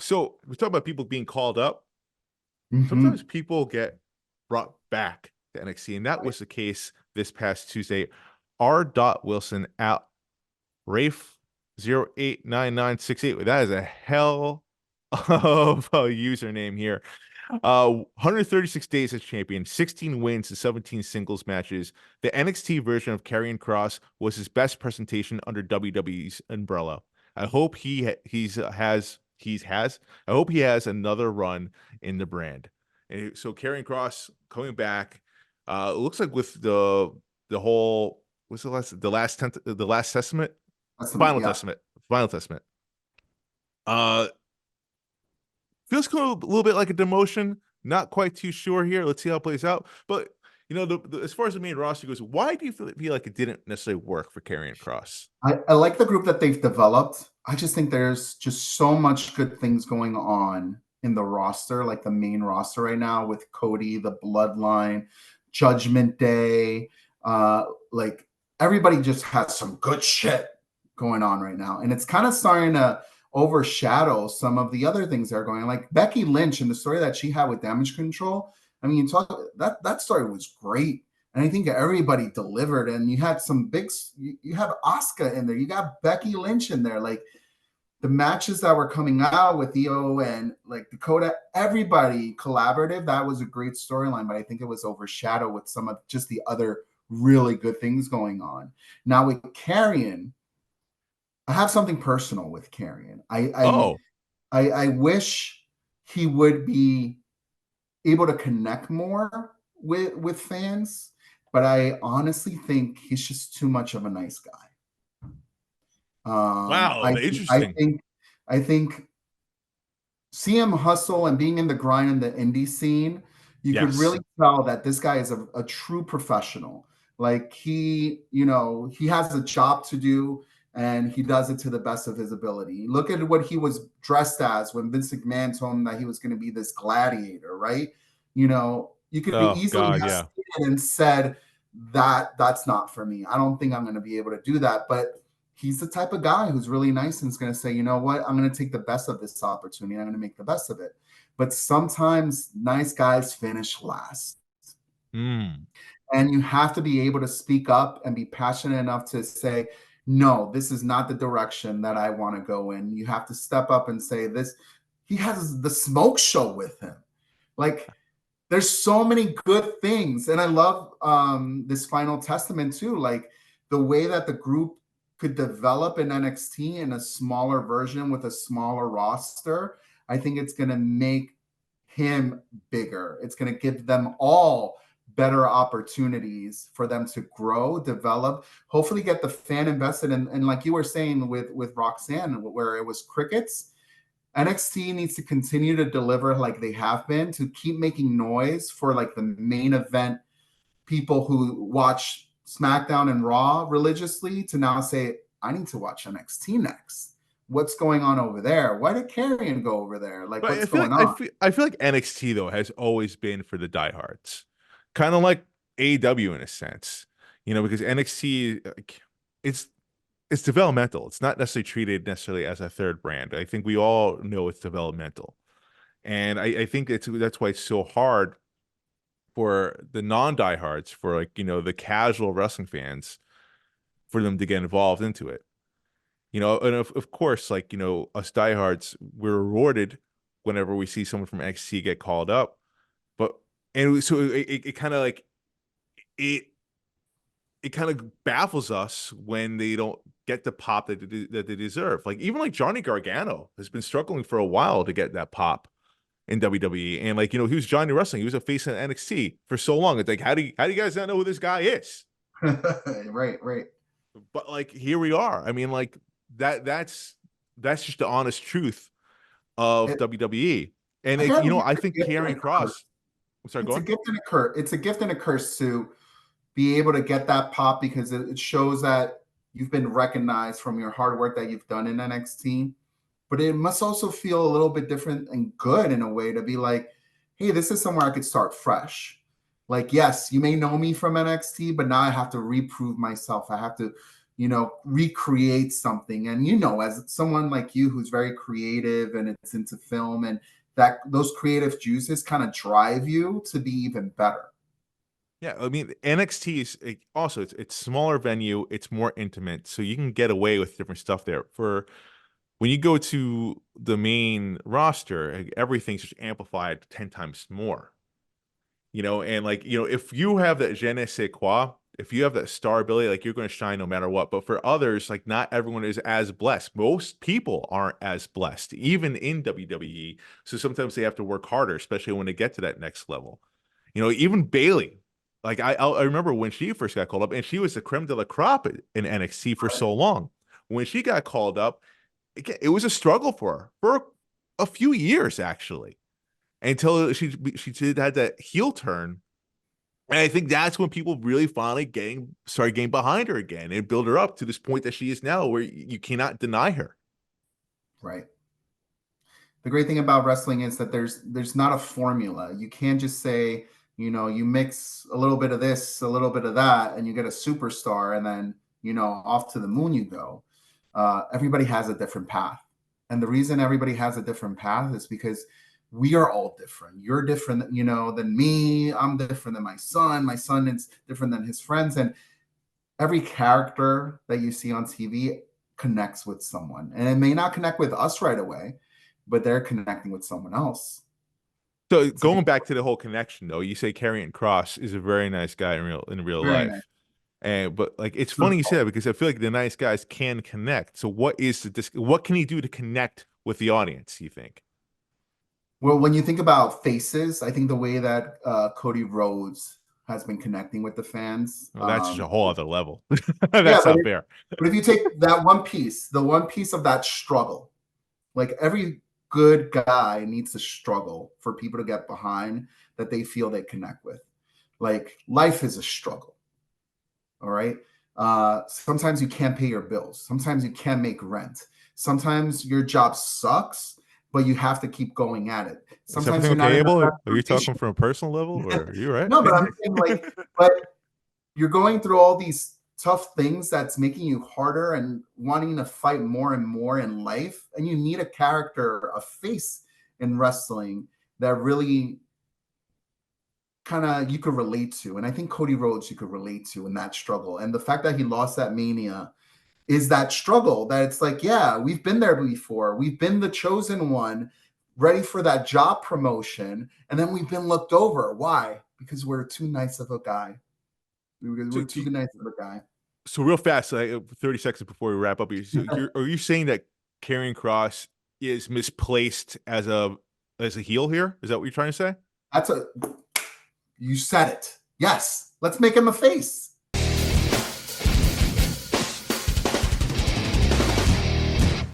So we talk about people being called up. Hmm. Sometimes people get brought back to NXT, and that Right. was the case this past Tuesday. R. Wilson at Rafe089968. That is a hell of a username here. 136 days as champion, 16 wins and 17 singles matches. The NXT version of Karrion Kross was his best presentation under WWE's umbrella. I hope I hope he has another run in the brand. And so Karrion Kross coming back, it looks like with the whole what's the last testament, Estimate, final yeah. testament, final testament. Uh, Feels a little bit like a demotion. Not quite too sure here. Let's see how it plays out. But as far as the main roster goes, why do you feel like it didn't necessarily work for Karrion Kross? I like the group that they've developed. I just think there's just so much good things going on in the roster, like the main roster right now with Cody, the Bloodline, Judgment Day. Like everybody just has some good shit going on right now. And it's kind of starting to overshadow some of the other things that are going on. Like Becky Lynch and the story that she had with Damage Control. I mean, you talk that story was great. And I think everybody delivered. And you had some big, you have Asuka in there. You got Becky Lynch in there. Like the matches that were coming out with EO and like Dakota, everybody collaborative. That was a great storyline, but I think it was overshadowed with some of just the other really good things going on. Now with Karrion, I have something personal with Karrion. Oh, I wish he would be able to connect more with fans, but I honestly think he's just too much of a nice guy. Um, wow, I I interesting. think I think see him hustle and being in the grind in the indie scene, you could Yes. really tell that this guy is a true professional. Like he has a job to do and he does it to the best of his ability. Look at what he was dressed as when Vince McMahon told him that he was going to be this gladiator, right? You could be Oh easily God, have yeah. stated and said that that's not for me. I don't think I'm going to be able to do that. But he's the type of guy who's really nice and is going to say, you know what, I'm going to take the best of this opportunity. I'm going to make the best of it. But sometimes nice guys finish last. Hmm. And you have to be able to speak up and be passionate enough to say, no, this is not the direction that I want to go in. You have to step up and say this. He has the smoke show with him. Like, there's so many good things. And I love this final testament too. Like the way that the group could develop in NXT in a smaller version with a smaller roster. I think it's going to make him bigger. It's going to give them all better opportunities for them to grow, develop, hopefully get the fan invested in. And like you were saying with Roxanne, where it was crickets, NXT needs to continue to deliver like they have been to keep making noise for like the main event people who watch SmackDown and Raw religiously to now say, I need to watch NXT next. What's going on over there? Why did Karrion go over there? Like, But what's going on? I feel like NXT though has always been for the diehards, kind of like AEW in a sense, because NXT like, it's it's developmental. It's not necessarily treated necessarily as a third brand. I think we all know it's developmental, and I think that's why it's so hard for the non-diehards, for like the casual wrestling fans, for them to get involved into it. And of course, like us diehards, we're rewarded whenever we see someone from NXT get called up, but so it kind of like it it kind of baffles us when they don't get the pop that they deserve. Like even like Johnny Gargano has been struggling for a while to get that pop in WWE, and like he was Johnny Wrestling, he was a face in NXT for so long. It's like how do you guys not know who this guy is? Right, right. But like here we are. I mean, like that's just the honest truth of It, WWE, and like, again, I it's a think gift and Karrion a curse. Kross. Sorry, go It's a on. gift and a curse. It's a gift and a curse to be able to get that pop because it shows that you've been recognized from your hard work that you've done in NXT. But it must also feel a little bit different and good in a way to be like, hey, this is somewhere I could start fresh. Like, yes, you may know me from NXT, but now I have to reprove myself. I have to recreate something. And as someone like you who's very creative and it's into film, and that those creative juices kind of drive you to be even better. Yeah, I mean NXT is also it's smaller venue, it's more intimate, so you can get away with different stuff there. For when you go to the main roster, everything's just amplified 10 times more. And like, if you have that je ne sais quoi, if you have that star ability, like you're going to shine no matter what. But for others, like not everyone is as blessed. Most people aren't as blessed, even in WWE. So sometimes they have to work harder, especially when they get to that next level. Even Bailey, like I remember when she first got called up, and she was the creme de la crop in NXT for so long. When she got called up, it was a struggle for her for a few years, actually, until she had that heel turn. And I think that's when people really finally started getting behind her again and build her up to this point that she is now, where you cannot deny her. Right. The great thing about wrestling is that there's not a formula. You can't just say, you mix a little bit of this, a little bit of that, and you get a superstar, and then off to the moon you go. Everybody has a different path, and the reason everybody has a different path is because we are all different. You're different, than me. I'm different than my son. My son is different than his friends, and every character that you see on TV connects with someone, and it may not connect with us right away, but they're connecting with someone else. So It's a going back to the whole connection, though, you say Karrion Kross is a very nice guy in real very nice. life. But like it's funny you say that, because I feel like the nice guys can connect. So what can he do to connect with the audience, you think? Well, when you think about faces, I think the way that Cody Rhodes has been connecting with the fans. Well, that's just a whole other level. Yeah, That's not fair. but if you take that one piece, the one piece of that struggle, like every good guy needs to struggle for people to get behind that they feel they connect with. Like life is a struggle. All right. Sometimes you can't pay your bills. Sometimes you can't make rent. Sometimes your job sucks, but you have to keep going at it. Is Sometimes everything you're not okay, in the Abel? best Are you talking relationship. from a personal level, or are you right? No, but I'm saying but you're going through all these tough things that's making you harder and wanting to fight more and more in life. And you need a character, a face in wrestling that really kind of you could relate to. And I think Cody Rhodes you could relate to in that struggle. And the fact that he lost that Mania is that struggle that it's like, yeah, we've been there before. We've been the chosen one, ready for that job promotion. And then we've been looked over. Why? Because we're too nice of a guy. So, We're too nice of a guy. so real fast, like 30 seconds before we wrap up, are you saying that Karrion Kross is misplaced as a heel here? Is that what you're trying to say? That's a You said it. Yes. Let's make him a face.